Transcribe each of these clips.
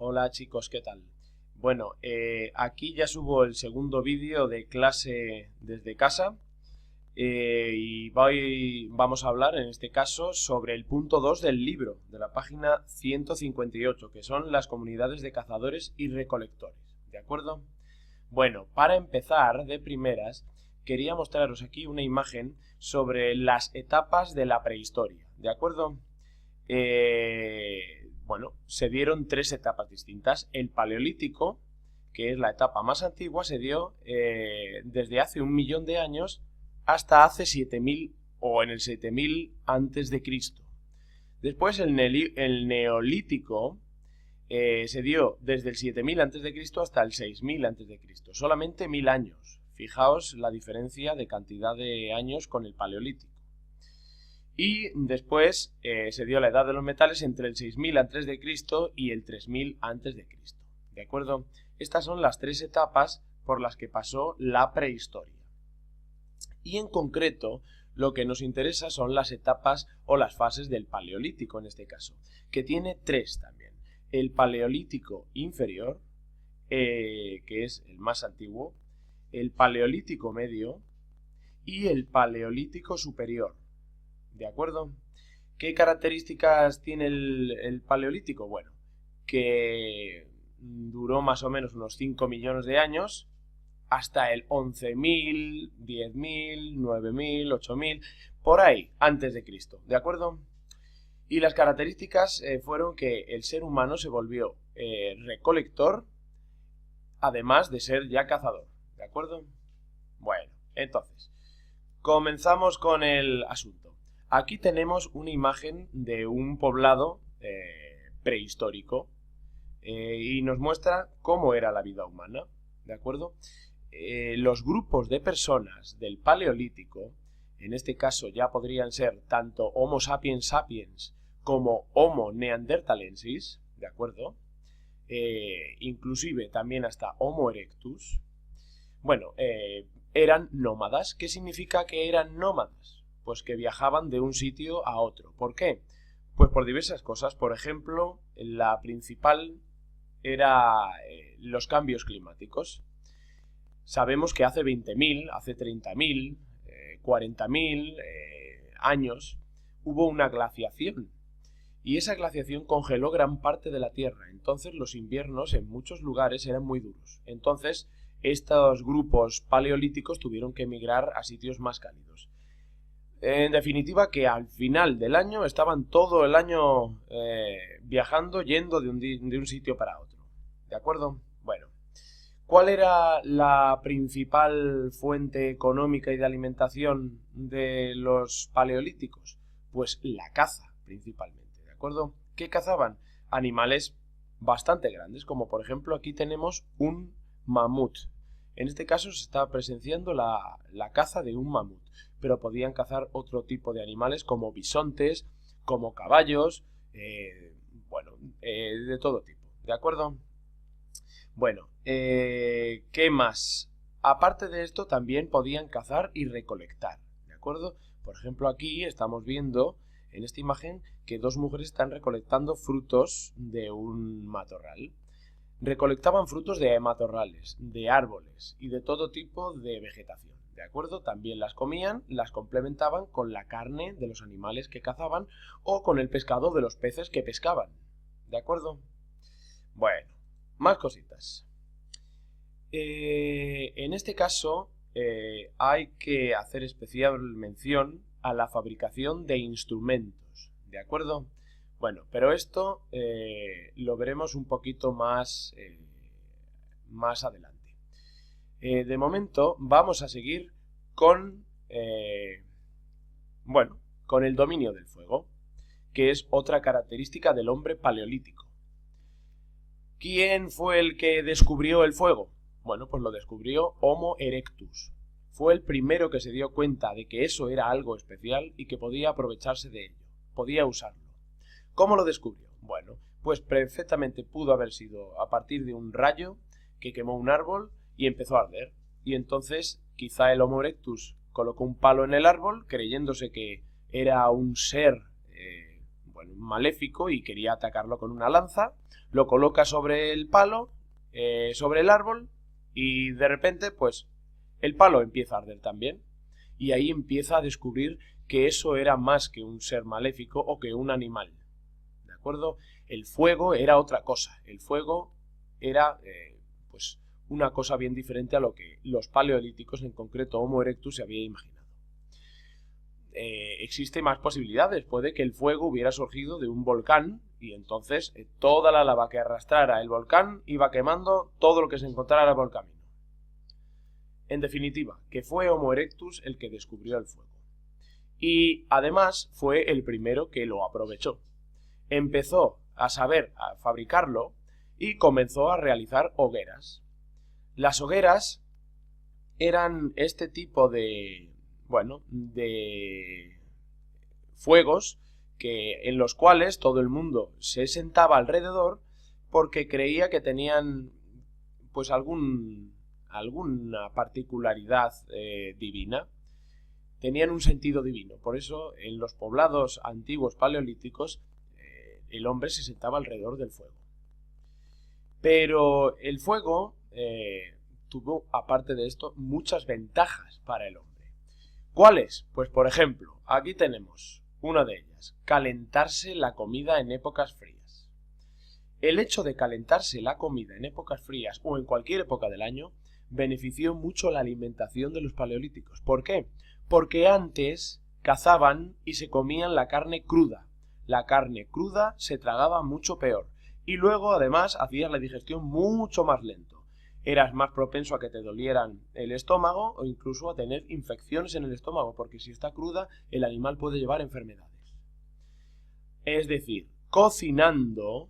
Hola chicos, ¿qué tal? Bueno, aquí ya subo el segundo vídeo de clase desde casa y vamos a hablar en este caso sobre el punto 2 del libro, de la página 158, que son las comunidades de cazadores y recolectores, ¿de acuerdo? Bueno, para empezar de primeras, quería mostraros aquí una imagen sobre las etapas de la prehistoria, ¿de acuerdo? Bueno, se dieron tres etapas distintas. El Paleolítico, que es la etapa más antigua, se dio desde hace 1 millón de años hasta hace 7000 o en el 7000 antes de Cristo. Después el Neolítico se dio desde el 7000 antes de Cristo hasta el 6000 antes de Cristo. Solamente 1000 años. Fijaos la diferencia de cantidad de años con el Paleolítico. Y después se dio la edad de los metales entre el 6000 a.C. y el 3000 a.C. ¿De acuerdo? Estas son las tres etapas por las que pasó la prehistoria. Y en concreto, lo que nos interesa son las etapas o las fases del Paleolítico en este caso, que tiene tres también. El Paleolítico inferior, que es el más antiguo, el Paleolítico medio y el Paleolítico superior. ¿De acuerdo? ¿Qué características tiene el Paleolítico? Bueno, que duró más o menos unos 5 millones de años, hasta el 11.000, 10.000, 9.000, 8.000, por ahí, antes de Cristo, ¿de acuerdo? Y las características fueron que el ser humano se volvió recolector, además de ser ya cazador, ¿de acuerdo? Bueno, entonces, comenzamos con el asunto. Aquí tenemos una imagen de un poblado prehistórico y nos muestra cómo era la vida humana, ¿de acuerdo? Los grupos de personas del Paleolítico, en este caso ya podrían ser tanto Homo sapiens sapiens como Homo neanderthalensis, ¿de acuerdo? Inclusive también hasta Homo erectus. Bueno, eran nómadas. ¿Qué significa que eran nómadas? Pues que viajaban de un sitio a otro. ¿Por qué? Pues por diversas cosas. Por ejemplo, la principal era los cambios climáticos. Sabemos que hace 20.000, hace 30.000, 40.000 años hubo una glaciación. Y esa glaciación congeló gran parte de la Tierra. Entonces los inviernos en muchos lugares eran muy duros. Entonces estos grupos paleolíticos tuvieron que emigrar a sitios más cálidos. En definitiva, que al final del año estaban todo el año viajando, yendo de un sitio para otro. ¿De acuerdo? Bueno, ¿cuál era la principal fuente económica y de alimentación de los paleolíticos? Pues la caza, principalmente. ¿De acuerdo? ¿Qué cazaban? Animales bastante grandes, como por ejemplo aquí tenemos un mamut. En este caso se está presenciando la caza de un mamut, pero podían cazar otro tipo de animales como bisontes, como caballos, de todo tipo, ¿de acuerdo? Bueno, ¿qué más? Aparte de esto también podían cazar y recolectar, ¿de acuerdo? Por ejemplo, aquí estamos viendo en esta imagen que dos mujeres están recolectando frutos de un matorral. Recolectaban frutos de matorrales, de árboles y de todo tipo de vegetación, ¿de acuerdo? También las comían, las complementaban con la carne de los animales que cazaban o con el pescado de los peces que pescaban, ¿de acuerdo? Bueno, más cositas. En este caso hay que hacer especial mención a la fabricación de instrumentos, ¿de acuerdo? Bueno, pero esto lo veremos un poquito más adelante. De momento vamos a seguir con, con el dominio del fuego, que es otra característica del hombre paleolítico. ¿Quién fue el que descubrió el fuego? Bueno, pues lo descubrió Homo erectus. Fue el primero que se dio cuenta de que eso era algo especial y que podía aprovecharse de ello, podía usarlo. ¿Cómo lo descubrió? Bueno, pues perfectamente pudo haber sido a partir de un rayo que quemó un árbol y empezó a arder. Y entonces quizá el Homo erectus colocó un palo en el árbol creyéndose que era un ser, bueno, maléfico y quería atacarlo con una lanza, lo coloca sobre el palo, sobre el árbol, y de repente, pues, el palo empieza a arder también. Y ahí empieza a descubrir que eso era más que un ser maléfico o que un animal. ¿De acuerdo? El fuego era otra cosa. El fuego era, pues, una cosa bien diferente a lo que los paleolíticos, en concreto Homo erectus, se había imaginado. Existen más posibilidades. Puede que el fuego hubiera surgido de un volcán y entonces toda la lava que arrastrara el volcán iba quemando todo lo que se encontrara por el camino. En definitiva, que fue Homo erectus el que descubrió el fuego. Y además fue el primero que lo aprovechó. Empezó a saber a fabricarlo y comenzó a realizar hogueras. Las hogueras eran este tipo de fuegos en los cuales todo el mundo se sentaba alrededor porque creía que tenían pues alguna particularidad divina, tenían un sentido divino. Por eso en los poblados antiguos paleolíticos el hombre se sentaba alrededor del fuego. Pero el fuego tuvo, aparte de esto, muchas ventajas para el hombre. ¿Cuáles? Pues por ejemplo, aquí tenemos una de ellas: calentarse la comida en épocas frías. El hecho de calentarse la comida en épocas frías o en cualquier época del año benefició mucho la alimentación de los paleolíticos. ¿Por qué? Porque antes cazaban y se comían la carne cruda. La carne cruda se tragaba mucho peor y luego además hacías la digestión mucho más lento. Eras más propenso a que te dolieran el estómago o incluso a tener infecciones en el estómago, porque si está cruda el animal puede llevar enfermedades. Es decir, cocinando,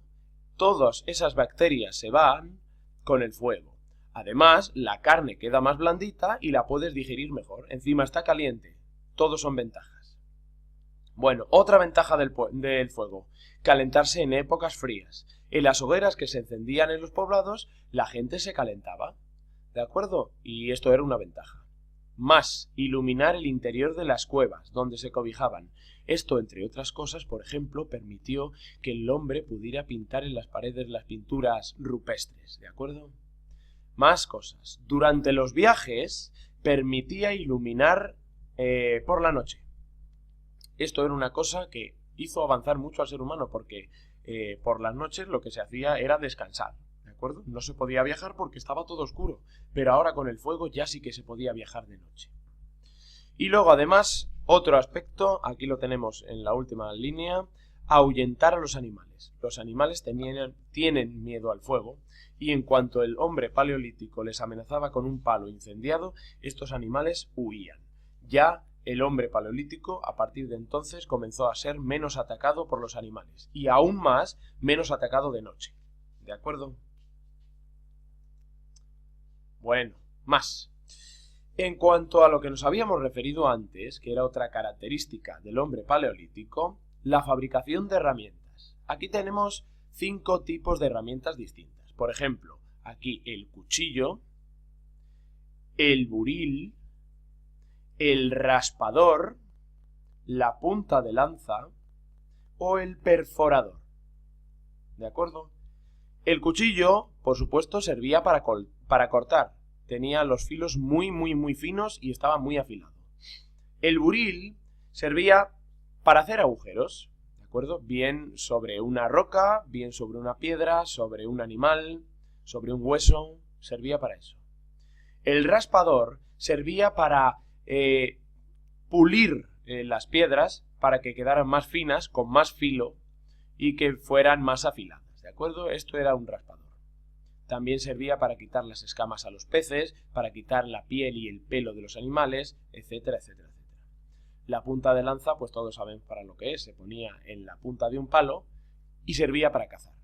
todas esas bacterias se van con el fuego. Además, la carne queda más blandita y la puedes digerir mejor. Encima está caliente. Todos son ventajas. Bueno, otra ventaja del fuego: calentarse en épocas frías. En las hogueras que se encendían en los poblados, la gente se calentaba. ¿De acuerdo? Y esto era una ventaja. Más, iluminar el interior de las cuevas donde se cobijaban. Esto, entre otras cosas, por ejemplo, permitió que el hombre pudiera pintar en las paredes las pinturas rupestres. ¿De acuerdo? Más cosas. Durante los viajes permitía iluminar por la noche. Esto era una cosa que hizo avanzar mucho al ser humano porque por las noches lo que se hacía era descansar. ¿De acuerdo? No se podía viajar porque estaba todo oscuro, pero ahora con el fuego ya sí que se podía viajar de noche. Y luego además, otro aspecto, aquí lo tenemos en la última línea: ahuyentar a los animales. Los animales tienen miedo al fuego y en cuanto el hombre paleolítico les amenazaba con un palo incendiado, estos animales huían. Ya el hombre paleolítico a partir de entonces comenzó a ser menos atacado por los animales y aún más menos atacado de noche. ¿De acuerdo? Bueno, más. En cuanto a lo que nos habíamos referido antes, que era otra característica del hombre paleolítico, la fabricación de herramientas. Aquí tenemos 5 tipos de herramientas distintas. Por ejemplo, aquí el cuchillo, el buril, el raspador, la punta de lanza o el perforador. ¿De acuerdo? El cuchillo, por supuesto, servía para cortar. Tenía los filos muy finos y estaba muy afilado. El buril servía para hacer agujeros, ¿de acuerdo? Bien sobre una roca, bien sobre una piedra, sobre un animal, sobre un hueso, servía para eso. El raspador servía para pulir las piedras para que quedaran más finas, con más filo y que fueran más afiladas, ¿de acuerdo? Esto era un raspador. También servía para quitar las escamas a los peces, para quitar la piel y el pelo de los animales, etcétera, etcétera, etcétera. La punta de lanza, pues todos saben para lo que es, se ponía en la punta de un palo y servía para cazar.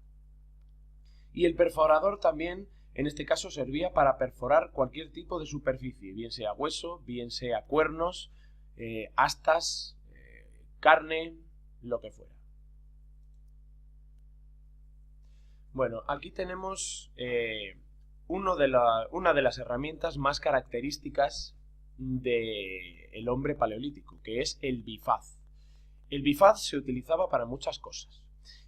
Y el perforador también, en este caso, servía para perforar cualquier tipo de superficie, bien sea hueso, bien sea cuernos, astas, carne, lo que fuera. Bueno, aquí tenemos una de las herramientas más características del hombre paleolítico, que es el bifaz. El bifaz se utilizaba para muchas cosas.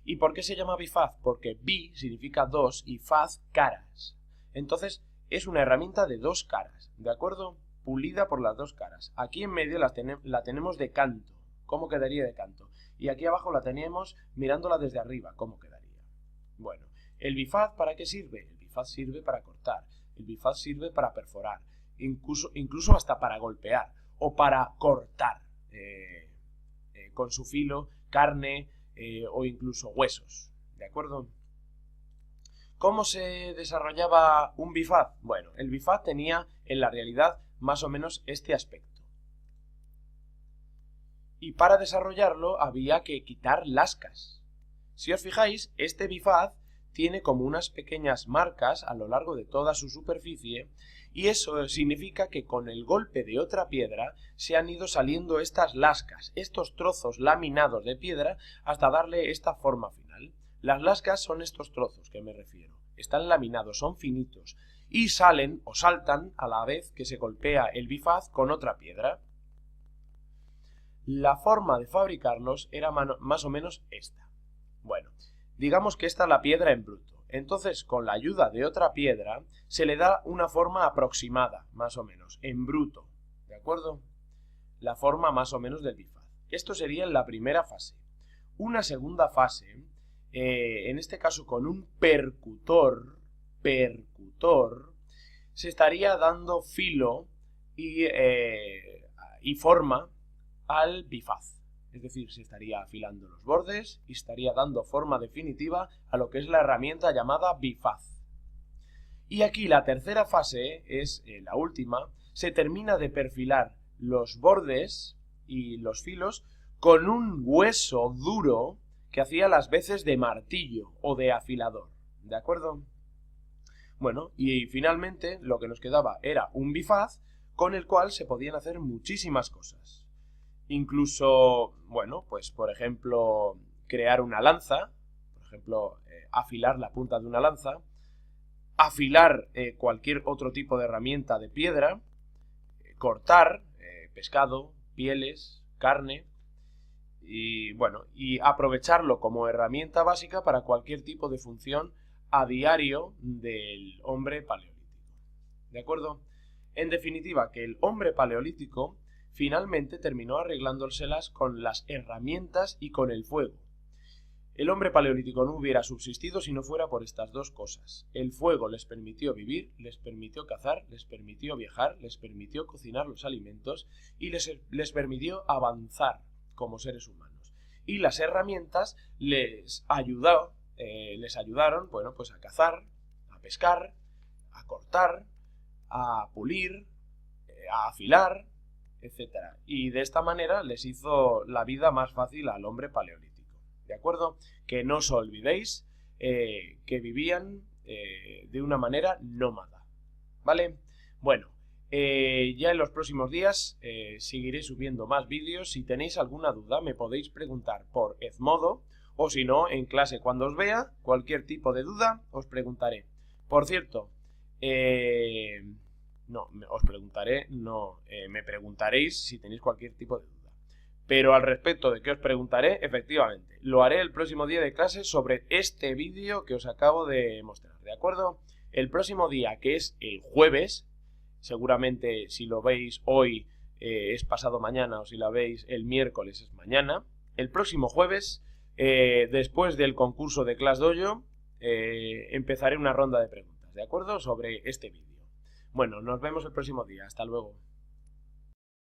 ¿Y por qué se llama bifaz? Porque bi significa dos y faz caras. Entonces es una herramienta de dos caras, ¿de acuerdo? Pulida por las dos caras. Aquí en medio la tenemos de canto. ¿Cómo quedaría de canto? Y aquí abajo la tenemos mirándola desde arriba. ¿Cómo quedaría? Bueno, ¿el bifaz para qué sirve? El bifaz sirve para cortar. El bifaz sirve para perforar. Incluso hasta para golpear o para cortar con su filo carne o incluso huesos. ¿De acuerdo? ¿Cómo se desarrollaba un bifaz? Bueno, el bifaz tenía en la realidad más o menos este aspecto. Y para desarrollarlo había que quitar lascas. Si os fijáis, este bifaz tiene como unas pequeñas marcas a lo largo de toda su superficie y eso significa que con el golpe de otra piedra se han ido saliendo estas lascas, estos trozos laminados de piedra hasta darle esta forma final. Las lascas son estos trozos que me refiero. Están laminados, son finitos y salen o saltan a la vez que se golpea el bifaz con otra piedra. La forma de fabricarlos era más o menos esta. Bueno, digamos que esta es la piedra en bruto. Entonces, con la ayuda de otra piedra, se le da una forma aproximada, más o menos, en bruto. ¿De acuerdo? La forma más o menos del bifaz. Esto sería en la primera fase. Una segunda fase, en este caso con un percutor, se estaría dando filo y forma al bifaz. Es decir, se estaría afilando los bordes y estaría dando forma definitiva a lo que es la herramienta llamada bifaz. Y aquí la tercera fase, es la última, se termina de perfilar los bordes y los filos con un hueso duro que hacía las veces de martillo o de afilador. ¿De acuerdo? Bueno, y finalmente lo que nos quedaba era un bifaz con el cual se podían hacer muchísimas cosas. Incluso, bueno, pues por ejemplo, crear una lanza, por ejemplo, afilar la punta de una lanza, afilar cualquier otro tipo de herramienta de piedra, cortar pescado, pieles, carne, y bueno, y aprovecharlo como herramienta básica para cualquier tipo de función a diario del hombre paleolítico. ¿De acuerdo? En definitiva, que el hombre paleolítico finalmente terminó arreglándoselas con las herramientas y con el fuego. El hombre paleolítico no hubiera subsistido si no fuera por estas dos cosas. El fuego les permitió vivir, les permitió cazar, les permitió viajar, les permitió cocinar los alimentos y les permitió avanzar como seres humanos. Y las herramientas les ayudaron, bueno, pues a cazar, a pescar, a cortar, a pulir, a afilar, etcétera. Y de esta manera les hizo la vida más fácil al hombre paleolítico. ¿De acuerdo? Que no os olvidéis que vivían de una manera nómada. ¿Vale? Bueno, ya en los próximos días seguiré subiendo más vídeos. Si tenéis alguna duda me podéis preguntar por Edmodo o si no, en clase cuando os vea, cualquier tipo de duda os preguntaré. Por cierto, me preguntaréis si tenéis cualquier tipo de duda. Pero al respecto de qué os preguntaré, efectivamente, lo haré el próximo día de clase sobre este vídeo que os acabo de mostrar, ¿de acuerdo? El próximo día, que es el jueves, seguramente si lo veis hoy es pasado mañana o si la veis el miércoles es mañana. El próximo jueves, después del concurso de ClassDojo, empezaré una ronda de preguntas, ¿de acuerdo? Sobre este vídeo. Bueno, nos vemos el próximo día. Hasta luego.